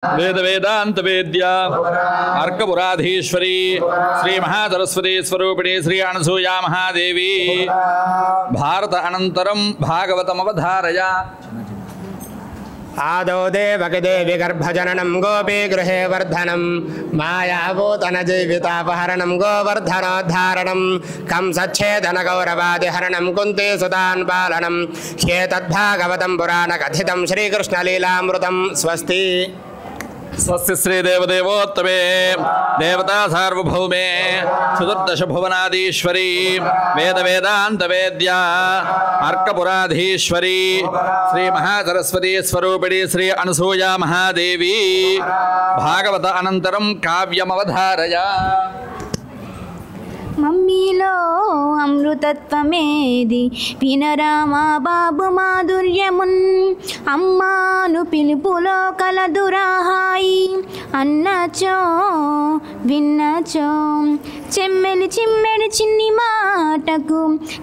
వేద వేదాంత వేద్య అర్కపురాధీశ్వరి శ్రీ మహాసరస్వతి స్వరూపిణి శ్రీ అనసూయా మహాదేవి భారత అనంతరం భాగవతమవధారయ. ఆదౌ దేవకి గర్భజననం గోపీ గృహే వర్ధనం మాయాభూతన జీవితాపహరణం గోవర్ధనోద్ధారణం కంసచ్ఛేదన గౌరవాదిహరణం కుంతీ సుతాన్ పాలనం హ్యేతద్భాగవతం పురాణ కథితం శ్రీకృష్ణలీలామృతం. స్వస్తి స్వస్తి శ్రీ దేవదేవోత్తమే దేవతా సార్వభౌమే చతుర్దశ భువనాధీశ్వరి వేద వేదాంత వేద్య అర్కపురాధీశ్వరి శ్రీ మహాసరస్వతి స్వరూపిణి శ్రీ అనసూయా మహాదేవి భాగవత అనంతరం కావ్యమవధారయ. మమ్మీలో అమృతత్వమేది వినరామా బాబు మాధుర్యమున్ అమ్మాను పిలుపులో కలదురాహాయి అన్నచో విన్నచో చెమ్మెలి చిమ్మెడి చిన్ని మాటకు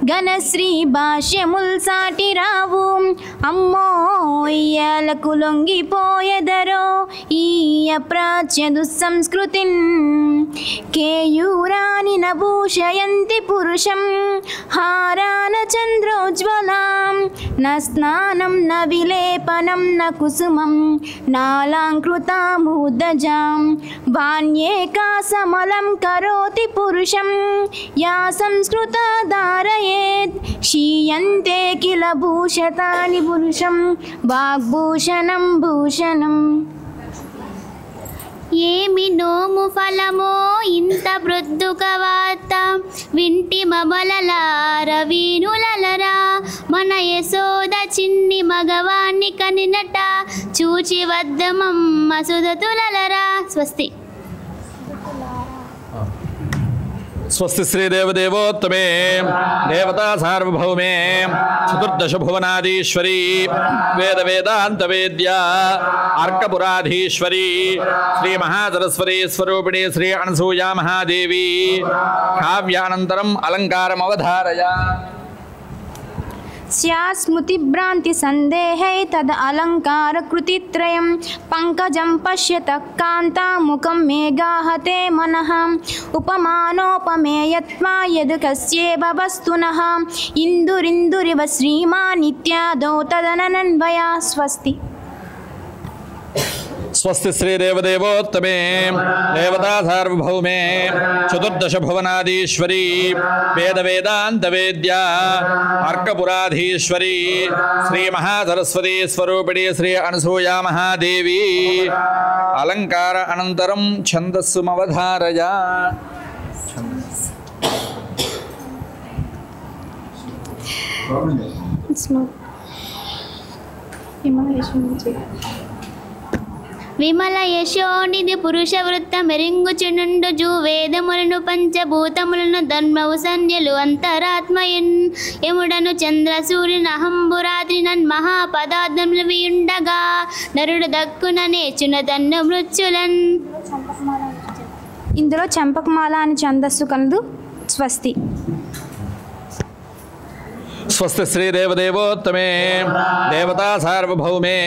ఘనశ్రీ భాష్యముల్ సాటి రావు అమ్మో ఇయ్యాలకు లొంగిపోయెదరో ఈ అప్రాచ్య దుస్సంస్కృతిన్ కేయూరాని నభూషయంతి పురుషం హారాన చంద్రోజ్వలాం న స్నానం న విలేపనం న కుసుమం నాలాంకృతాముదజాం వాణ్యేకా సమలం కరోతి పురుషం యా సంస్కృత ధారయేత్ క్షీయంతే కిల భూషతాని పురుషం వాగ్భూషణం భూషణం. ఏమి నోము ఫలమో ఇంత ప్రొద్దుక వార్త వింటి మబలలార వీనులలరా మన యశోద చిన్ని మగవాణ్ణి కనినట చూచి వద్దమమ్మ సుధతులలరా. స్వస్తి. స్వస్తి శ్రీ దేవదేవోత్తమే దేవతా సార్వభౌమే చతుర్దశ భువనాధీశ్వరి వేద వేదాంత వేద్య అర్కపురాధీశ్వరి శ్రీ మహాసరస్వతి స్వరూపిణి శ్రీ అనసూయా మహాదేవి కావ్యానంతరం అలంకారమవధారయ. స్మృతిభ్రాంతి సందేహై తద్ అలంకార కృతిత్రయం పంకజం పశ్యత కాంతాముఖం మేఘాహతే మనః ఉపమానోపమేయత్వా యద్ కస్యేవ వస్తునః ఇందురిందురివ శ్రీమానిత్యాదౌ తదనన్వయా. స్వస్తి. స్వస్తి శ్రీ దేవదేవోత్తమే దేవతా సార్వభౌమే చతుర్దశ భువనాధీశ్వరి వేద వేదాంత వేద్య అర్కపురాధీశ్వరి శ్రీ మహాసరస్వతి స్వరూపిణి శ్రీ అనసూయా మహాదేవి అలంకార అనంతరం ఛందస్సుమవధారయ. విమల యశోనిధి పురుష వృత్త మెరింగుచునుండు జూ వేదములను పంచభూతములను ధర్మవు సంధ్యలు అంతరాత్మయున్ యముడను చంద్ర సూర్యుని అహంబురాత్రి నన్ మహాపదార్థములు వియుండగా నరుడు దక్కున నేచున తన్ను మృత్యులన్. ఇందులో చంపకమాల అని ఛందస్సు కలదు. స్వస్తి. స్వస్తి శ్రీ దేవదేవోత్తమే దేవతా సార్వభౌమే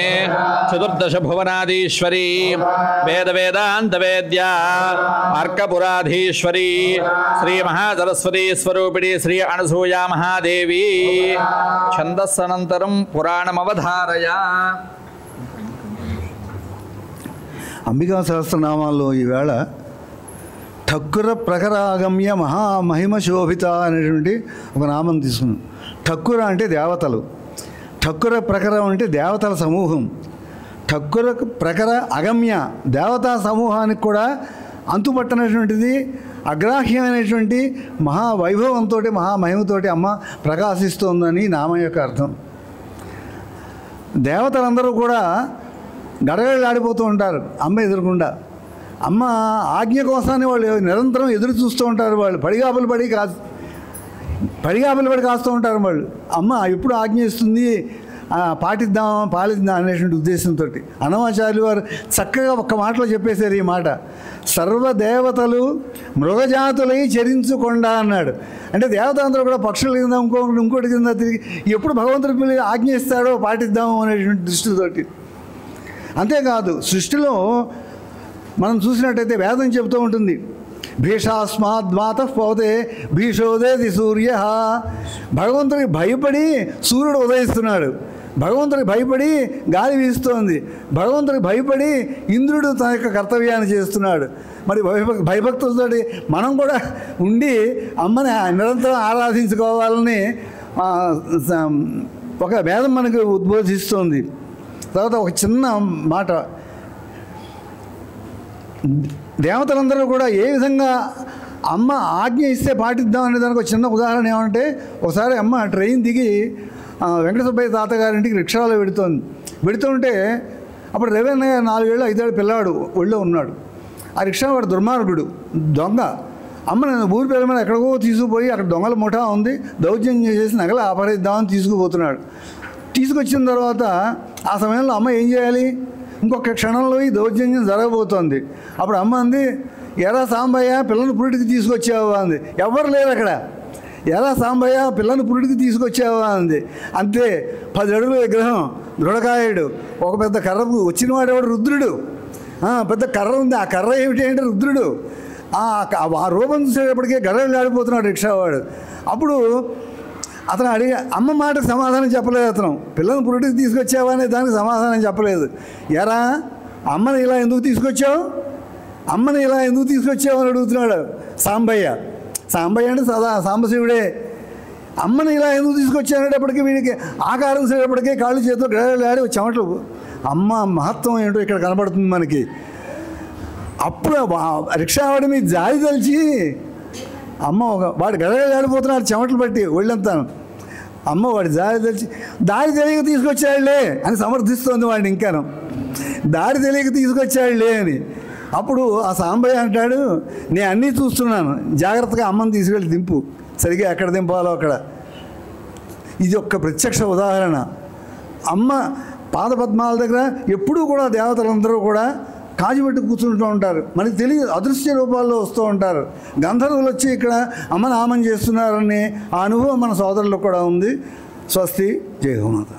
చతుర్దశ భువనాధీశ్వరి వేద వేదాంత వేద్య అర్కపురాధీశ్వరి శ్రీ మహాసరస్వతి స్వరూపిణి శ్రీ అనసూయా మహాదేవి ఛందస్సనంతరం పురాణమవధారయ. అంబికా సహస్రనామాల్లో ఈవేళ ఠక్కుర ప్రఖరాగమ్య మహామహిమ శోభిత అనేటువంటి ఒక నామం తీసుకున్నాం. ఠక్కుర అంటే దేవతలు, ఠక్కుర ప్రఖరం అంటే దేవతల సమూహం, ఠక్కుర ప్రఖర అగమ్య దేవతా సమూహానికి కూడా అంతుపట్టనటువంటిది అగ్రాహ్యమైనటువంటి మహావైభవంతో మహామహిమతోటి అమ్మ ప్రకాశిస్తోందని నామం యొక్క అర్థం. దేవతలందరూ కూడా గడగడలాడిపోతూ ఉంటారు అమ్మ ఎదురుకుండా. అమ్మ ఆజ్ఞ కోసాన్ని వాళ్ళు నిరంతరం ఎదురు చూస్తూ ఉంటారు. వాళ్ళు పడిగాపులు పడి కాస్తూ ఉంటారు వాళ్ళు. అమ్మ ఎప్పుడు ఆజ్ఞ ఇస్తుంది, పాలిద్దాం అనేటువంటి ఉద్దేశంతో అన్నమాచార్యులు వారు చక్కగా ఒక్క మాటలో చెప్పేశారు ఈ మాట. సర్వదేవతలు మృగజాతులై చరించుకొండా అన్నాడు. అంటే దేవతలందరూ కూడా పక్షుల కింద ఇంకోటి కింద తిరిగి ఎప్పుడు భగవంతుడి పిల్లలు ఆజ్ఞ ఇస్తాడో పాటిద్దాము అనేటువంటి దృష్టితోటి అంతేకాదు సృష్టిలో మనం చూసినట్టయితే వేదం చెబుతూ ఉంటుంది, భీషాస్మాద్మాత పోతే భీషోదేది సూర్య. భగవంతుడికి భయపడి సూర్యుడు ఉదయిస్తున్నాడు, భగవంతుడికి భయపడి గాలి వీస్తోంది, భగవంతుడికి భయపడి ఇంద్రుడు తన యొక్క కర్తవ్యాన్ని చేస్తున్నాడు. మరి భయభక్తులతో మనం కూడా ఉండి అమ్మని నిరంతరం ఆరాధించుకోవాలని ఒక వేదం మనకు ఉద్బోధిస్తోంది. తర్వాత ఒక చిన్న మాట, దేవతలందరూ కూడా ఏ విధంగా అమ్మ ఆజ్ఞ ఇస్తే పాటిద్దాం అనే దానికి ఒక చిన్న ఉదాహరణ ఏమంటే, ఒకసారి అమ్మ ట్రైన్ దిగి వెంకట సుబ్బయ్య తాతగారింటికి రిక్షాలో వెడుతుంటే అప్పుడు రేవన్నయ్య 4 ఏళ్ళు 5 ఏళ్ళ పిల్లవాడు ఒళ్ళో ఉన్నాడు. ఆ రిక్షా వాడు దుర్మార్గుడు, దొంగ. అమ్మ నేను ఊరి పిల్లల మీద ఎక్కడికో తీసుకుపోయి అక్కడ దొంగల ముఠా ఉంది, దౌర్జన్యం చేసి నగలు అపహరిద్దామని తీసుకుపోతున్నాడు. తీసుకొచ్చిన తర్వాత ఆ సమయంలో అమ్మ ఏం చేయాలి, ఇంకొక క్షణంలో ఈ దౌర్జన్యం జరగబోతోంది. అప్పుడు అమ్మ అంది, ఎరా సాంబయ్య పిల్లని పురిటికి తీసుకొచ్చావా అంది. ఎవరు లేరు అక్కడ. ఎరా సాంబయ్య పిల్లని పురిటికి తీసుకొచ్చావా అంది. అంతే 10 అడుగుల విగ్రహం, దృఢకాయుడు, ఒక పెద్ద కర్ర వచ్చిన వాడేవాడు రుద్రుడు, పెద్ద కర్ర ఉంది. ఆ కర్ర ఏమిటి అంటే రుద్రుడు. ఆ రూపం చూసేటప్పటికే గడలు ఆడిపోతున్నాడు రిక్షావాడు. అప్పుడు అతను అడిగా అమ్మ మాటకు సమాధానం చెప్పలేదు. అతను పిల్లల్ని పురిటికి తీసుకొచ్చావా అనే దానికి సమాధానం చెప్పలేదు. ఎరా అమ్మని ఇలా ఎందుకు తీసుకొచ్చావు, అమ్మని ఇలా ఎందుకు తీసుకొచ్చావు అని అడుగుతున్నాడు సాంబయ్య. సాంబయ్య అంటే సాంబశివుడే. అమ్మని ఇలా ఎందుకు తీసుకొచ్చానేటప్పటికీ వీడికి ఆకారం చేసేటప్పటికే కాళ్ళు చేతితో గడలు ఆడి చెమటలు. అమ్మ మహత్వం ఏంటో ఇక్కడ కనబడుతుంది మనకి. అప్పుడు రిక్షావాడి మీద జారి తలిచి అమ్మ వాడు గడగడ ఆడిపోతున్నాడు చెమటలు పట్టి ఒళ్ళంతాను. అమ్మ వాడి దారి తెలియక తీసుకొచ్చాడులే అని సమర్థిస్తోంది వాడిని. ఇంకాను దారి తెలియక తీసుకొచ్చాడులే అని. అప్పుడు ఆ సాంబయ్య అంటాడు, నేను అన్నీ చూస్తున్నాను, జాగ్రత్తగా అమ్మని తీసుకెళ్ళి దింపు, సరిగ్గా ఎక్కడ దింపాలో అక్కడ. ఇది ఒక్క ప్రత్యక్ష ఉదాహరణ. అమ్మ పాదపద్మాల దగ్గర ఎప్పుడూ కూడా దేవతలందరూ కూడా కాజిపెట్టి కూర్చుంటూ ఉంటారు. మనకి తెలియదు, అదృశ్య రూపాల్లో వస్తూ ఉంటారు. గంధర్వులు వచ్చి ఇక్కడ అమ్మనామం చేస్తున్నారని ఆ అనుభవం మన సోదరులకు కూడా ఉంది. స్వస్తి, జై హోమాత.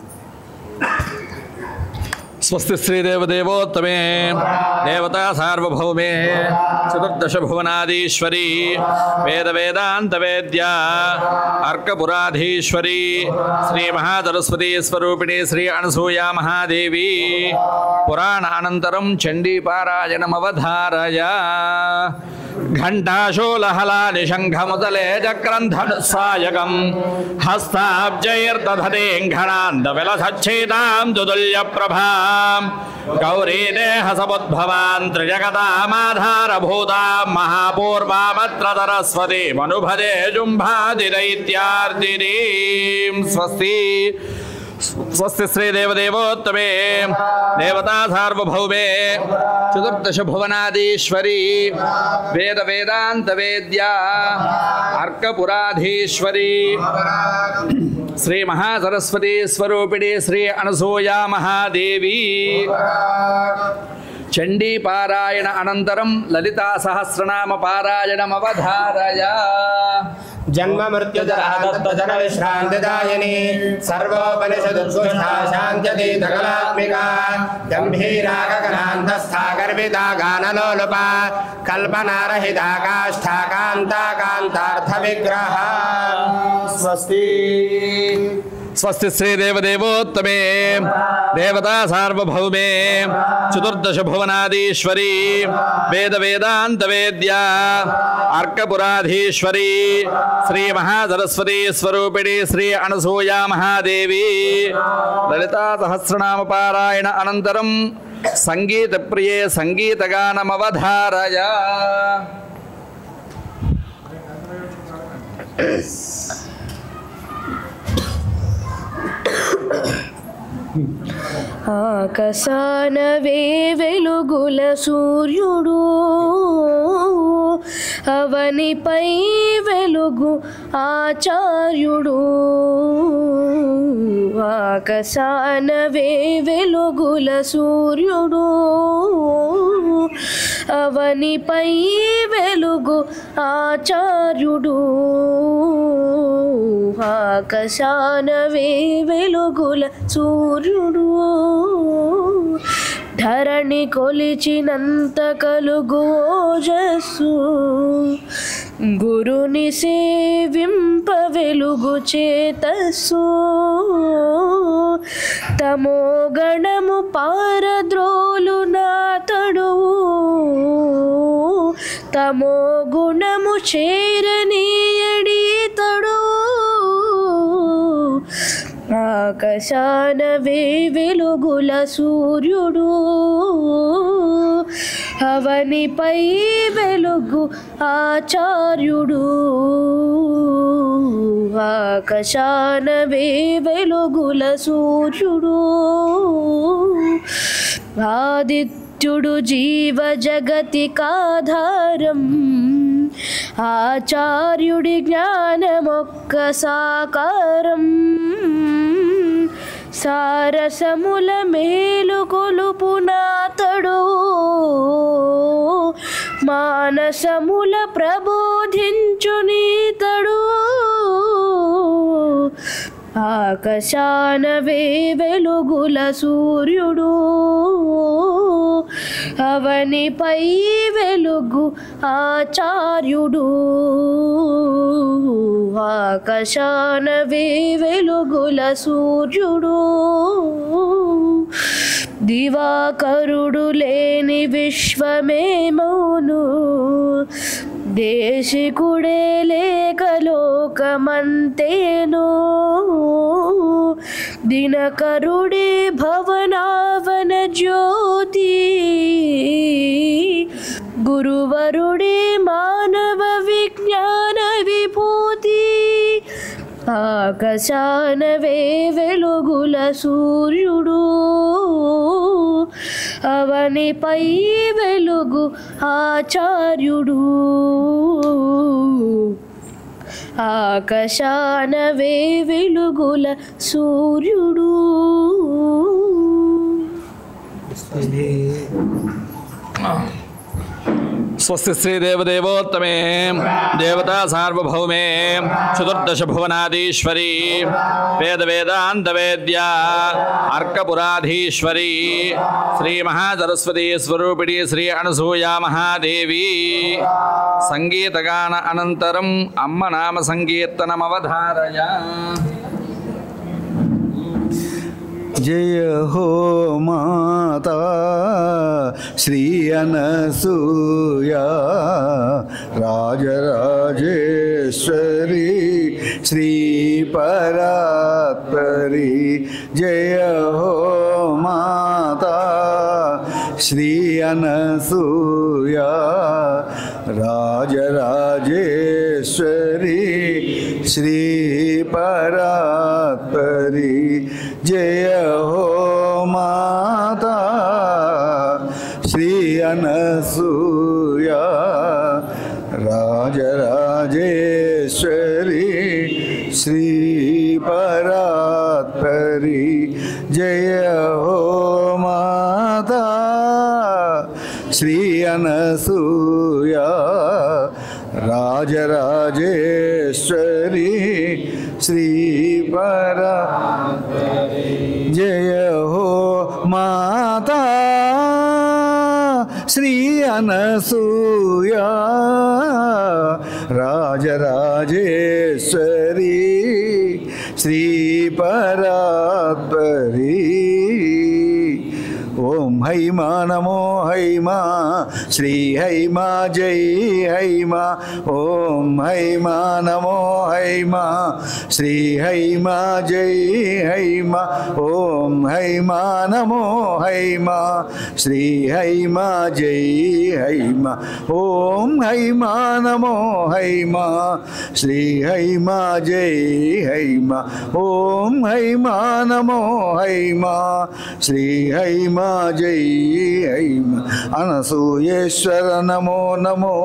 స్వస్తి శ్రీదేవదేవోత్తమే దేవతా సార్వభౌమే చతుర్దశ భువనాదీశ్వరీ వేద వేదాంత వేద్య అర్కపురాధీశ్వరీ శ్రీ మహాసరస్వతీ స్వరూపిణి శ్రీ అనసూయా మహాదేవి పురాణ అనంతరం చండీ పారాయణమవధారయ. ఘంటాశూలహలాని శంఖముదలే చక్రంధనుస్సాయకం హస్తాబ్జైర్దధతేంఘనాంద విలసచ్ఛేదాం దుదుల్య ప్రభాం గౌరీదేహ సముద్భవాన్ త్రిజగతామాధారభూతాం మహాపూర్వామత్ర సరస్వతీ మనుభదే జుంభాదిదైత్యార్దినీం. స్వస్తి. స్వస్తి శ్రీదేవదేవోత్తమే దేవతా సార్వభౌమే చతుర్దశ భువనాదీశ్వరీ వేద వేదాంత వేద్య అర్కపురాధీశ్వరీ శ్రీ మహాసరస్వతీ స్వరూపిణి శ్రీ అనసూయా మహాదేవి చండీ పారాయణ అనంతరం లలితా సహస్రనామ పారాయణమవధారయ. జన్మ మృత్యుజరాదత్వజన విశ్రాంతిదాయిని సర్వోపనిషదుద్ఘోషా శాంత్యతీత కళాత్మికా గంభీరా గగనాంతస్థా గర్భితా గానలోలుప కల్పనారహితా కాష్ఠా కాంతా కాంతార్థ విగ్రహ. స్వస్తి. స్వస్తి శ్రీదేవదేవోత్తమే దేవతా సార్వభౌమే చతుర్దశ భువనాదీశ్వరీ వేద వేదాంత వేద్య అర్కపురాధీశ్వరీ శ్రీ మహాసరస్వతీ స్వరూపిణి శ్రీ అనసూయా మహాదేవి లలితా సహస్రనామ పారాయణ అనంతరం సంగీత ప్రియే సంగీతగానమవధారయ. ఆకాశానవే వెలుగుల సూర్యుడు అవనిపై వెలుగు ఆచార్యుడు. ఆకాశానవే వెలుగుల సూర్యుడు అవనిపై వెలుగు ఆచార్యుడు. ఆకాశానవే వెలుగుల సూర్యుడు ధరణి కొలిచినంత కలుగు ఓజస్సు గురుని సేవింప వెలుగు చేతస్సు తమో గణము పారద్రోలు నాతడు తమో గుణము చేరనీయడి తడు ఆకాశాన వెలుగుల సూర్యుడు అవనిపై వెలుగు ఆచార్యుడు ఆకాశాన వెలుగుల సూర్యుడు ఆదిత్యుడు జీవ జగతికాధారం ఆచార్యుడి జ్ఞానమొక్క సాకారం సారసముల మేలు కొలుపు నాతడు మానసముల ప్రబోధించు నీతడు ఆకాశాన వెలుగుల సూర్యుడు అవనిపై వెలుగు ఆచార్యుడు ఆకాశాన వెలుగుల సూర్యుడు దివాకరుడు లేని విశ్వమే మౌను దేశికుడే లేక లోకమంతేనో దినకరుడే భవనావన జ్యోతి గురువరుడే మానవ విజ్ఞాన విభూతి ఆకాశాన వెలుగుల సూర్యుడు అవనిపై వెలుగు ఆచార్యుడు ఆకాశాన వెలుగుల సూర్యుడు స్వస్తి శ్రీ దేవదేవోత్తమే దేవతా సార్వభౌమే చతుర్దశ భువనాధీశ్వరి వేద వేదాంత వేద్య అర్కపురాధీశ్వరి శ్రీ మహాసరస్వతి స్వరూపిణి శ్రీ అనసూయా మహాదేవి సంగీతగాన అనంతరం అమ్మ నామ సంకీర్తనమవధారయ. జయ హో మాతా శ్రీ అనసూయా రాజరాజేశ్వరి శ్రీ పరాత్పరి. జయ హో మాతా శ్రీ అనసూయా రాజరాజేశ్వరి శ్రీ పరాత్పరి. జయ హో మాతా శ్రీ అనసూయా రాజరాజేశ్వరి శ్రీ పరాత్పరి. జయ హో మాతా శ్రీ అనసూయా రాజరాజేశ్వరి శ్రీ పరాత్పరి. జయ హో మాతా శ్రీ అనసూయా రాజరాజేశ్వరి శ్రీ పరాత్పరి. ఓం హైమా నమో హైమా శ్రీ హైమా జై హైమా. ఓం హైమా నమో హైమా శ్రీ హైమా జై హైమా. ఓం హైమా నమో హైమా శ్రీ హైమా జై హైమా. ఓం హైమా నమో హైమా శ్రీ హైమా జై హైమా. ఓం హైమా నమో హైమా శ్రీ హైమా జై హైమ. అనసూయేశ్వర నమో నమో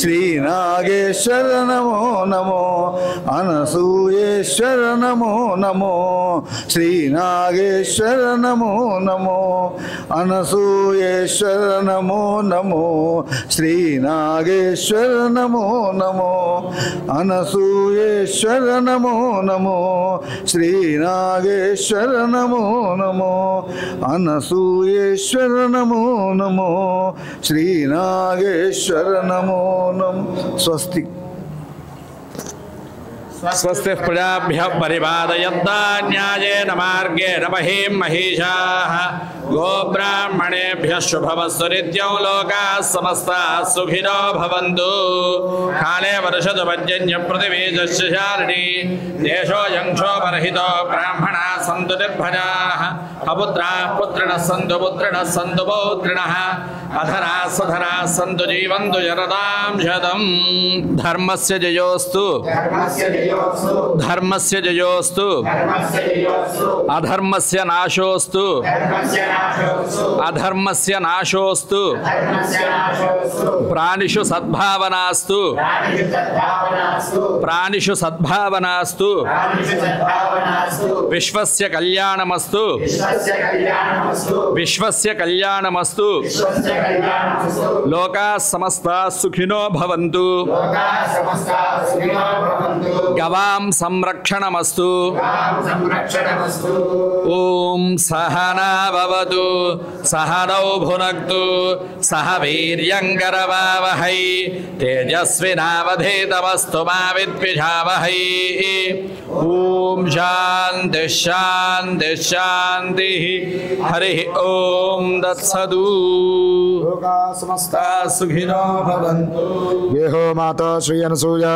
శ్రీ నాగేశ్వర నమో నమో. అనసూయేశ్వర నమో నమో శ్రీ నాగేశ్వర నమో నమో. అనసూయేశ్వర నమో నమో శ్రీ నాగేశ్వర నమో నమో. అనసూయేశ్వర నమో నమో శ్రీ నాగేశ్వర నమో నమో. అనసూయేశ్వర నాగేశ్వర నమో నమో శ్రీ నాగేశ్వర నమో నమో. స్వస్తి. స్వస్తి ప్రజాభ్యః పరిపాలయంతాం న్యాయేన మార్గేణ మహీం మహీషాః గోబ్రాహ్మణేభ్యः శుభమస్తు నిత్యం లోకాः సమస్తాः సుఖినో భవంతు. కాలే వర్షతు పర్జన్యం పృథివీ సస్యశాలినీ దేశోऽयं క్షోభరహితో బ్రాహ్మణాः సంతు నిర్భయాः అపుత్రాः పుత్రిణः సంతు పుత్రిణः సంతు పౌత్రిణः అధరాः సధరాः సంతు జీవంతు శరదాం శతం. ధర్మస్య జయోస్తు ధర్మస్య జయోస్తు అధర్మస్య నాశోస్తు అధర్మస్య నాశోస్తు ప్రాణిషు సద్భావనాస్తు ప్రాణిషు సద్భావనాస్తు విశ్వస్య కళ్యాణమస్తు విశ్వస్య కళ్యాణమస్తు. లోకాః సమస్తాః సుఖినో భవంతు. గవాం సంరక్షణమస్తు. ఓం సహనా భవతు సహనౌ భునక్తు సహ వీర్యం కరవావహై తేజస్వినావధీతమస్తు మా విద్విషావహై. ఓం శాంతి శాంతి శాంతి. హరి ఓం దత్సదు. సమస్తాః సుఖినో భవంతు. దేహో మాతా శ్రీ అనసూయ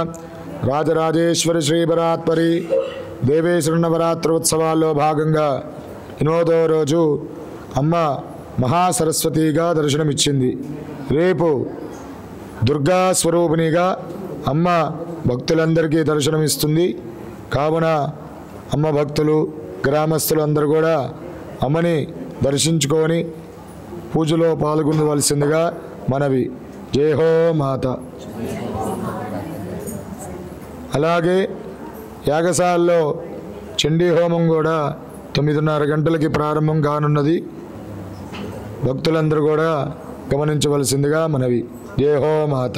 రాజరాజేశ్వరి శ్రీబరాత్పరి దేవేశ్వర నవరాత్రోత్సవాల్లో భాగంగా 8వ రోజు అమ్మ మహాసరస్వతిగా దర్శనమిచ్చింది. రేపు దుర్గా స్వరూపిణిగా అమ్మ భక్తులందరికీ దర్శనమిస్తుంది. కావున అమ్మ భక్తులు గ్రామస్తులు అందరూ కూడా అమ్మని దర్శించుకొని పూజలో పాల్గొనవలసిందిగా మనవి. జై హో మాత. అలాగే యాగశాలలో చండీ హోమం కూడా 9:30 గంటలకి ప్రారంభం కానున్నది. భక్తులందరూ కూడా గమనించవలసిందిగా మనవి. జై హో మాత.